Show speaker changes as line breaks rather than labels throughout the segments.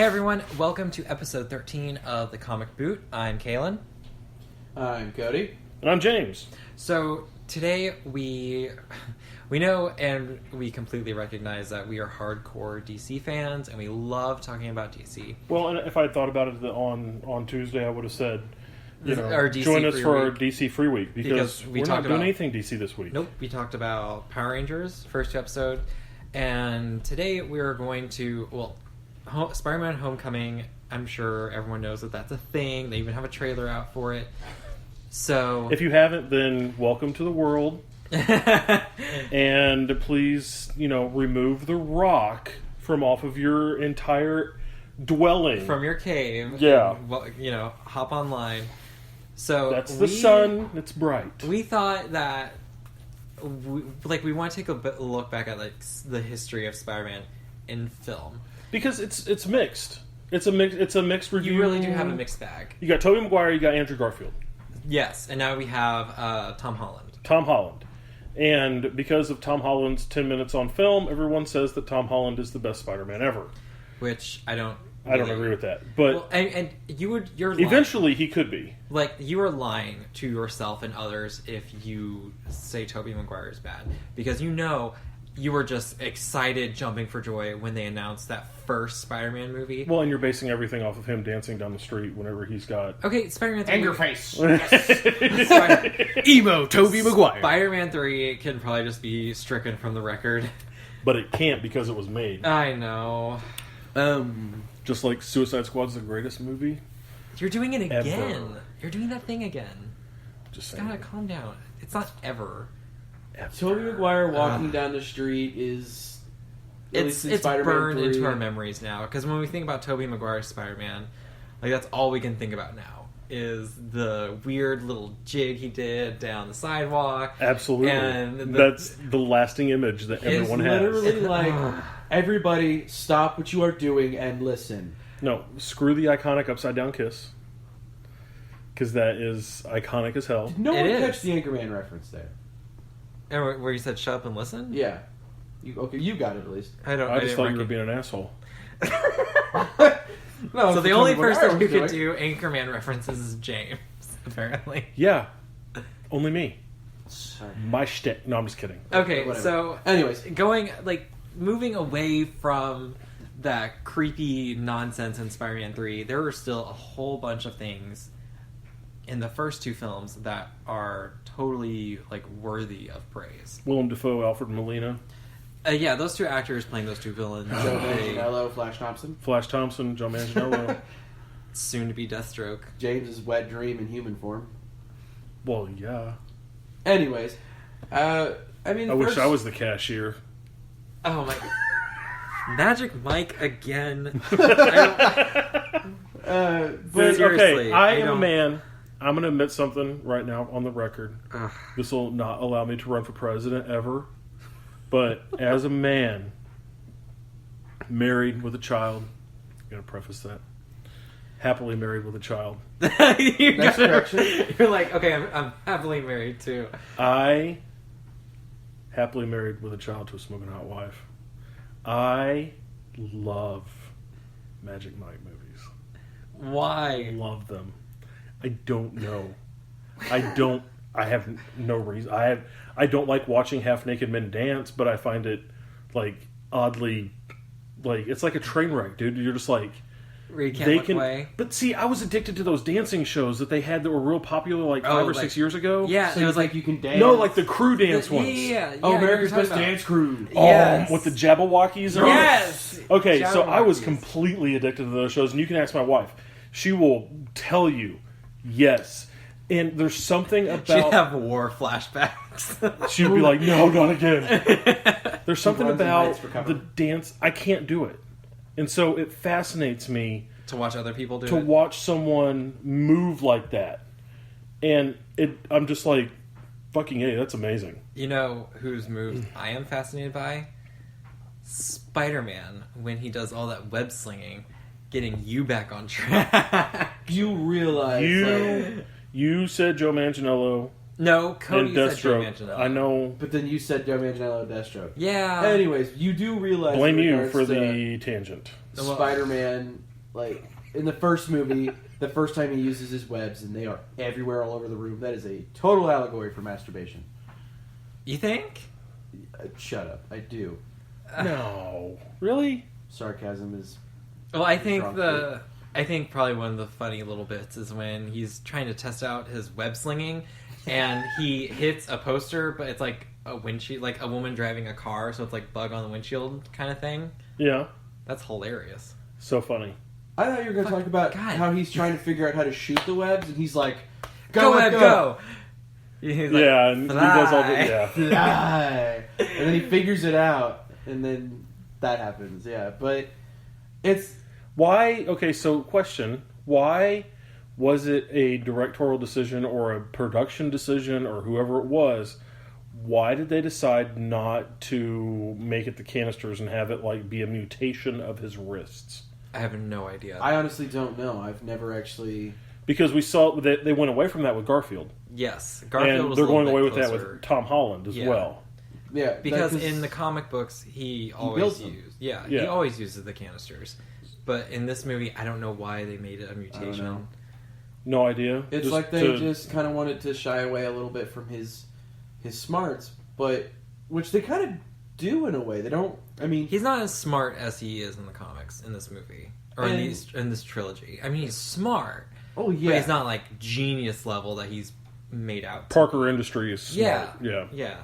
Hey everyone, welcome to episode 13 of The Comic Boot. I'm Kalen.
I'm Cody.
And I'm James.
So today we know and we completely recognize that we are hardcore DC fans and we love talking about DC.
Well, and if I had thought about it on Tuesday, I would have said,
Our DC
join us
free
for our
week.
DC free week because
we
we're
talked
not doing
about-
anything DC this week.
Nope, we talked about Power Rangers, first two episode, and today we are going to, Spider-Man Homecoming, I'm sure everyone knows that that's a thing. They even have a trailer out for it. So
If you haven't, then welcome to the world. And please, remove the rock from off of your entire dwelling.
from your cave,
Yeah.
and, hop online. So
That's the sun. It's bright.
We thought that we want to take a look back at the history of Spider-Man in film.
Because it's mixed. It's a mixed review.
You really do have a mixed bag.
You got Tobey Maguire, you got Andrew Garfield.
Yes, and now we have Tom Holland.
Tom Holland. And because of Tom Holland's 10 minutes on film, everyone says that Tom Holland is the best Spider-Man ever.
Which I don't
agree with that. But
well, and you're lying.
eventually he could be.
You are lying to yourself and others if you say Tobey Maguire is bad. Because you were just excited, jumping for joy when they announced that first Spider-Man movie.
Well, and you're basing everything off of him dancing down the street whenever he's got...
Okay, Spider-Man 3...
Anger face.
Spider-
Emo Tobey Maguire.
Spider-Man 3 can probably just be stricken from the record.
But it can't because it was made.
I know.
Just like Suicide Squad's the greatest movie.
You're doing it again.
Ever.
You're doing that thing again.
Just
You
saying.
gotta calm down. It's not ever.
Tobey Maguire walking down the street is... at least in
It's
Spider-Man
burned
3.
into our memories now. Because when we think about Tobey Maguire's Spider-Man, that's all we can think about now. Is the weird little jig he did down the sidewalk.
Absolutely.
And
That's the lasting image that
It's
everyone has.
literally like, everybody stop what you are doing and listen.
No, screw the iconic upside down kiss. Because that is iconic as hell.
Did no
It
one
is.
catch the Anchorman reference there?
And where you said shut up and listen?
Yeah. You got it at least.
I don't
I just
didn't
thought you were
recognize-
being an asshole.
No,
So the
Tobey
only
Maguire
person who
was
could
doing.
do Anchorman references is James, apparently.
Yeah. Only me.
Sorry.
My shtick. No, I'm just kidding.
Okay,
Whatever.
so
Anyways.
moving away from that creepy nonsense in Spider-Man 3, there were still a whole bunch of things in the first two films that are totally worthy of praise.
Willem Dafoe, Alfred Molina,
Yeah, those two actors playing those two villains,
Joe
they-
Manganiello, Flash Thompson.
Flash Thompson, Joe Manganiello.
soon to be Deathstroke.
James's wet dream in human form.
Well, yeah.
Anyways, I
wish I was the cashier.
Oh my! Magic Mike again.
But
Seriously,
okay, I
I
am a
don't-
man. I'm going to admit something right now on the record.
Ugh.
This will not allow me to run for president ever. But as a man, married with a child, I'm going to preface that. Happily married with a child.
Next correction.
You're like, okay, I'm happily married too.
I, happily married with a child to a smoking hot wife, I love Magic Mike movies. I
Why?
love them. I don't know. I have no reason. I don't like watching half naked men dance, but I find it oddly it's like a train wreck, dude. You're just like
Where you can't look away.
But see, I was addicted to those dancing shows that they had that were real popular 5 or 6 years ago.
Yeah,
So
it was like
you can dance.
No, like the crew dance ones.
Yeah,
Oh,
yeah,
America's
you're
Best
talking
Dance Crew.
Oh,
Yes.
with the Jabberwockies. and all that.
Yes.
Okay, so I was
Jabberwockies.
completely addicted to those shows, and you can ask my wife. She will tell you, yes. And there's something
She'd
about...
have war flashbacks.
She'd be like, no, not again. There's something
runs and
about
hides for cover.
the dance. I can't do it. And so it fascinates me
to watch other people do
to
it.
watch someone move like that. And I'm just like, fucking A, that's amazing.
You know whose moves I am fascinated by? Spider-Man, when he does all that web slinging, getting you back on track.
You realize
You said Joe Manganiello
No, Cody
and
said Joe
Deathstroke.
Manganiello.
I know.
but then you said Joe Manganiello Deathstroke.
Yeah.
Anyways, you do realize
Blame
in
you
regards
for
to
the tangent.
Spider-Man Like in the first movie, the first time he uses his webs, and they are everywhere, all over the room. That is a total allegory for masturbation.
You think?
Shut up! I do.
No, really?
Sarcasm is.
Well, I think
Drunk
I think probably one of the funny little bits is when he's trying to test out his web slinging, and he hits a poster, but it's like a windshield, like a woman driving a car, so it's like bug on the windshield kind of thing.
Yeah,
That's hilarious.
so funny.
I thought you were going to talk about
God.
how he's trying to figure out how to shoot the webs, and he's like,
Go web, go! He's like,
Yeah, and he does all the
"Fly."
yeah.
Fly. And then he figures it out, and then that happens. Yeah, but it's
Why? Okay, so question: why was it a directorial decision or a production decision or whoever it was? Why did they decide not to make it the canisters and have it like be a mutation of his wrists?
I have no idea.
I honestly don't know. I've never actually.
Because we saw that they went away from that with Garfield,
Yes, Garfield
and
was
they're
a little
going away
bit
with that
closer.
with Tom Holland as
Yeah.
well.
Yeah,
Because
that-
in the comic books, he always
builds them.
used.
Yeah.
He always uses the canisters. But in this movie, I don't know why they made it a
know.
mutation.
No idea.
It's like they just kind of wanted to shy away a little bit from his smarts, but which they kind of do in a way. They don't. I mean,
He's not as smart as he is in the comics in this movie or in
And-
this trilogy. I mean, he's smart,
oh
but
yeah,
he's not like genius level that he's made out. to.
Parker Industries. Smart.
Yeah.
Yeah.
Yeah,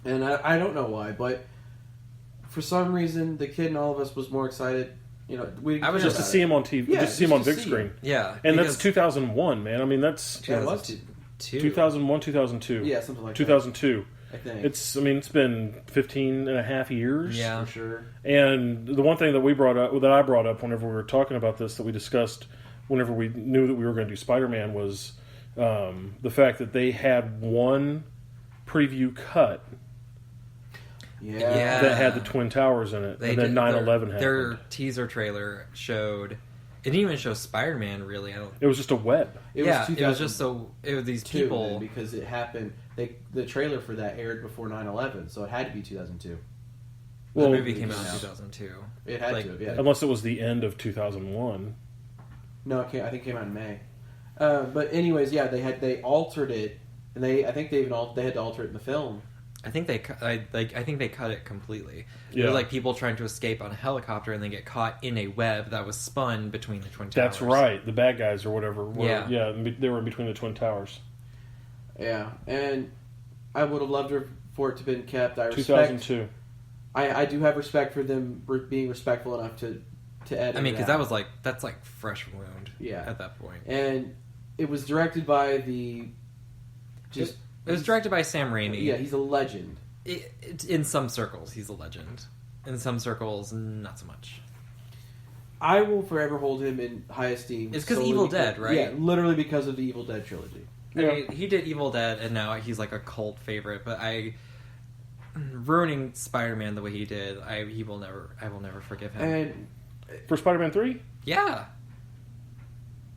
and I don't know why, but for some reason, the kid and all of us was more excited. You know, we didn't
I was
care
Just to
about
see
it.
him on TV,
Yeah,
just to see him
just
on
to
big
see
screen.
him.
yeah,
And that's
because
2001, man. I mean, that's
Yeah, it was
2002.
2001, 2002.
Yeah, something like
2002.
that. I think
It's been 15 and a half years.
Yeah.
for sure.
And the one thing that I brought up whenever we were talking about this, that we discussed whenever we knew that we were going to do Spider-Man, was the fact that they had one preview cut
Yeah.
that had the Twin Towers in it, and then 9/11 happened.
Their teaser trailer showed. It didn't even show Spider-Man. Really, I don't.
It was just a web.
It
yeah,
was
it was just so. It was these
2002
people.
then, because it happened. The trailer for that aired before 9/11, so it had to be 2002.
The
Well,
movie came out in
yeah.
2002.
It had
Like,
to have, yeah.
Unless it was the end of 2001.
No, I think it came out in May. But anyways, yeah, they altered it, and they had to alter it in the film.
I think they cut it completely.
Yeah.
They're like people trying to escape on a helicopter and they get caught in a web that was spun between the Twin Towers.
That's right. The bad guys or whatever.
Yeah.
They were in between the Twin Towers.
Yeah, and I would have loved for it to have been kept. I respect.
2002.
I do have respect for them being respectful enough to edit.
I mean,
it
because
out.
that's like fresh wound.
Yeah.
At that point,
And it was directed by the. Just
it was directed by Sam Raimi.
yeah, he's a legend.
In some circles, he's a legend. In some circles, not so much.
I will forever hold him in high esteem.
It's 'cause
solely
Evil Dead, right?
Yeah, literally because of the Evil Dead trilogy.
I
Yeah.
mean, he did Evil Dead, and now he's like a cult favorite. But ruining Spider-Man the way he did, I will never forgive him.
And
For Spider-Man 3?
Yeah,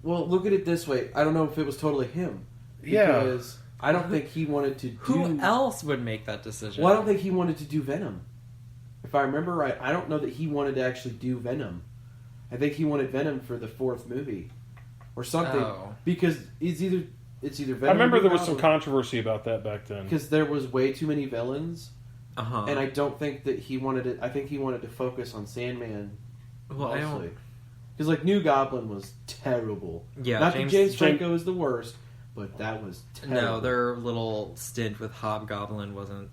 well, look at it this way. I don't know if it was totally him.
Yeah.
Because I don't think he wanted to do.
who else would make that decision?
Well, I don't think he wanted to do Venom. If I remember right, I don't know that he wanted to actually do Venom. I think he wanted Venom for the fourth movie, or something.
Oh.
Because it's either Venom.
I remember
or
there was some
Goblin.
controversy about that back then.
Because there was way too many villains,
Uh-huh.
and I don't think that he wanted it. I think he wanted to focus on Sandman
well, I
mostly.
don't.
Because like New Goblin was terrible.
Yeah,
Not
James-
that James Franco is the worst, but that was terrible.
No, their little stint with Hobgoblin wasn't.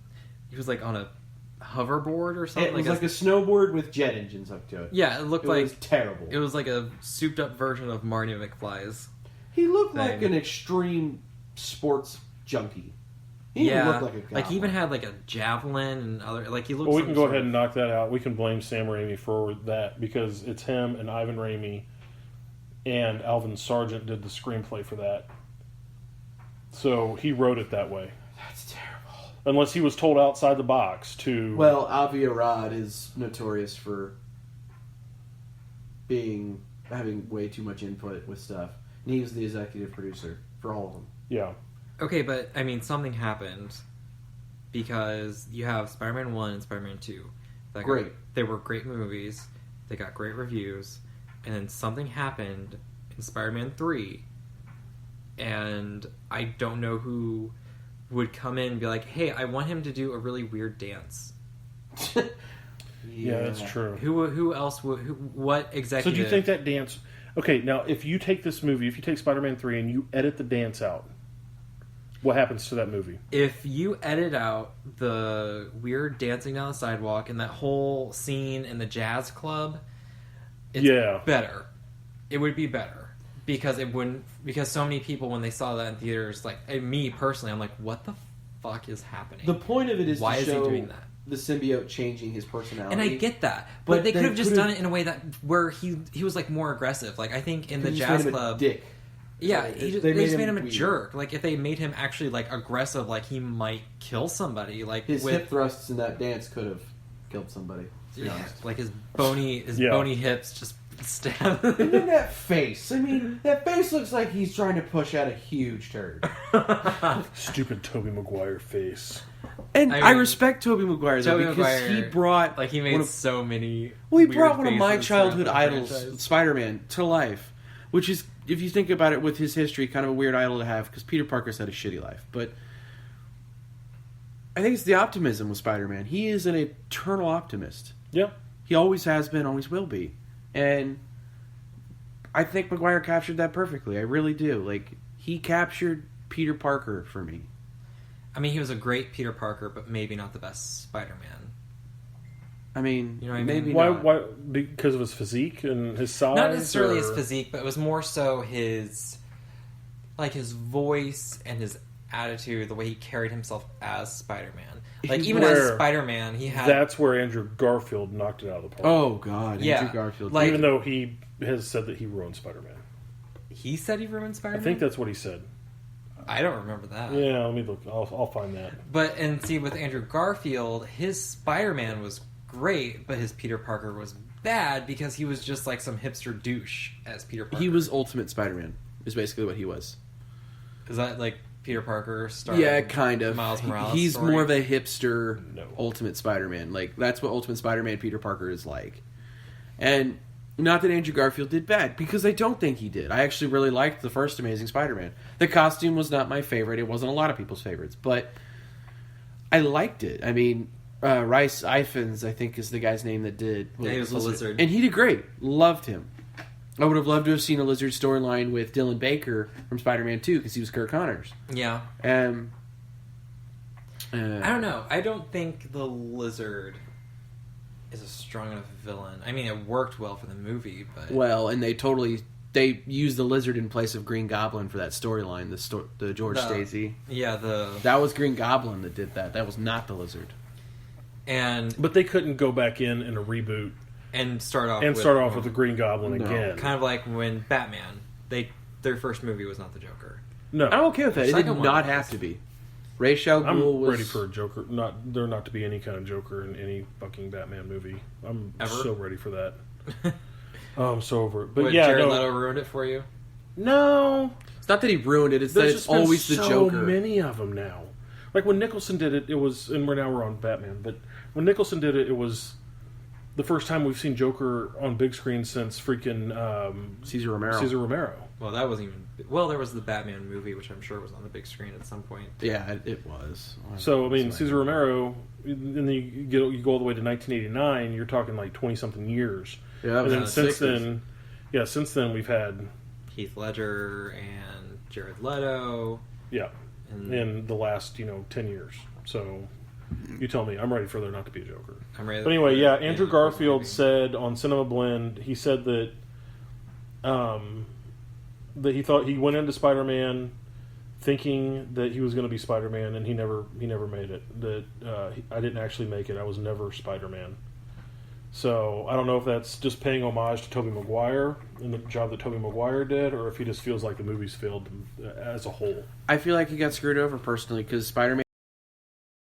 He was like on a hoverboard or something.
It was like a snowboard with jet engines up to it.
yeah, it looked
It
like
was terrible.
it was like a souped up version of Marty McFly's.
He looked like
thing.
an extreme sports junkie. He didn't
Yeah,
look like a goblin.
like he even had like a javelin and other. Like he looked.
Well, we
some
can go
sort
ahead
of-
and knock that out. We can blame Sam Raimi for that because it's him and Ivan Raimi and Alvin Sargent did the screenplay for that. So he wrote it that way.
That's terrible.
Unless he was told outside the box to...
Well, Avi Arad is notorious for having way too much input with stuff. And he was the executive producer for all of them.
Yeah.
Okay, but I mean, something happened because you have Spider-Man 1 and Spider-Man 2.
Great.
They were great movies. They got great reviews. and then something happened in Spider-Man 3, and I don't know who would come in and be like, hey, I want him to do a really weird dance.
Yeah, that's true.
Who else would... what executive...
So do you think that dance... Okay, now, if you take this movie, if you take Spider-Man 3 and you edit the dance out, what happens to that movie?
If you edit out the weird dancing down the sidewalk and that whole scene in the jazz club, it's better. It would be better. Because it wouldn't... Because so many people, when they saw that in theaters, like, me personally, I'm like, what the fuck is happening?
The point of it is
why
to
is
show
he doing that?
The symbiote changing his personality.
And I get that, but they could have just
could've-
done it in a way that where he was like more aggressive. Like I think in the
They just
jazz
made him a
club,
dick.
yeah, they just made him a
weird.
jerk. Like if they made him actually like aggressive, like he might kill somebody. Like
His
with
hip thrusts in that dance could have killed somebody. To be
yeah,
honest.
like his bony hips just stab.
And then that face. I mean, that face looks like he's trying to push out a huge turd.
Stupid Tobey Maguire face.
And
I
I
mean,
respect Tobey Maguire though,
Tobey
because
Maguire,
he brought
like he made so many.
Well, he
weird
brought one of my
faces
childhood
throughout the
idols,
franchise.
Spider-Man, to life. Which is, if you think about it with his history, kind of a weird idol to have, because Peter Parker's had a shitty life. But I think it's the optimism with Spider-Man. He is an eternal optimist.
Yeah.
He always has been, always will be. And I think Maguire captured that perfectly. I really do. Like, he captured Peter Parker for me.
I mean, he was a great Peter Parker, but maybe not the best Spider-Man.
I mean,
You know what I mean?
maybe
Why?
not.
Why? Because of his physique and his size?
Not necessarily his
or-
physique, but it was more so his voice and his attitude, the way he carried himself as Spider-Man. Like even as
Where-
Spider-Man, he had
That's where Andrew Garfield knocked it out of the park.
Oh, God.
Yeah.
Andrew Garfield.
Like-
Even though he has said that he ruined Spider-Man.
he said he ruined
I
Spider-Man.
think that's what he said.
I don't remember that.
Yeah, let me look. I'll find that.
But and see with Andrew Garfield, his Spider-Man was great, but his Peter Parker was bad because he was just like some hipster douche as Peter Parker.
He was Ultimate Spider-Man, is basically what he was.
Is that like Peter Parker started?
Yeah, kind of.
Miles Morales.
He's
story?
more of a hipster
No.
Ultimate Spider-Man. Like, that's what Ultimate Spider-Man Peter Parker is like. And not that Andrew Garfield did bad, because I don't think he did. I actually really liked the first Amazing Spider-Man. The costume was not my favorite. It wasn't a lot of people's favorites, but I liked it. I mean, Rhys Ifans, I think, is the guy's name that did.
Yeah, he was the Lizard.
And he did great. Loved him. I would have loved to have seen a Lizard storyline with Dylan Baker from Spider-Man 2, because he was Kirk Connors.
Yeah.
I
I don't know. I don't think the Lizard is a strong enough villain. I mean, it worked well for the movie, but
Well, and they used the Lizard in place of Green Goblin for that storyline, the George
The-
Stacy.
yeah,
That was Green Goblin that did that. That was not the Lizard.
and
But they couldn't go back in a reboot
start off
and start off with the Green Goblin
No.
again.
kind of like when Batman their first movie was not the Joker.
No,
I'm okay with that. It did
Second one
not
was.
have to be. Ra's al
I'm
Ghul was
ready for a Joker. There not to be any kind of Joker in any fucking Batman movie. I'm
Ever?
so ready for that. Oh, I'm so over it. But
What,
yeah,
Jared
no,
Leto ruined it for you.
no.
It's not that he ruined it. It's that
There's
it's
just been
always the
so
Joker.
many of them now. Like when Nicholson did it, it was, and we're on Batman. But when Nicholson did it, it was the first time we've seen Joker on big screen since freaking
Cesar Romero.
Cesar Romero.
Well, that wasn't even. Well, there was the Batman movie, which I'm sure was on the big screen at some point.
Yeah, it was.
So I mean,
It's
Cesar Romero, and then you go all the way to 1989. You're talking like 20-something years.
Yeah, that
And
was
then
in the
since
60s.
then, since then we've had
Heath Ledger and Jared Leto. And
in the last 10 years. So you tell me, I'm ready for there not to be a Joker.
I'm ready.
But anyway, yeah, Andrew
Yeah,
Garfield
movie.
said on Cinema Blend, he said that that he thought he went into Spider-Man thinking that he was going to be Spider-Man, and he never made it. That I didn't actually make it. I was never Spider-Man. So I don't know if that's just paying homage to Tobey Maguire and the job that Tobey Maguire did, or if he just feels like the movie's failed as a whole.
I feel like he got screwed over personally because Spider-Man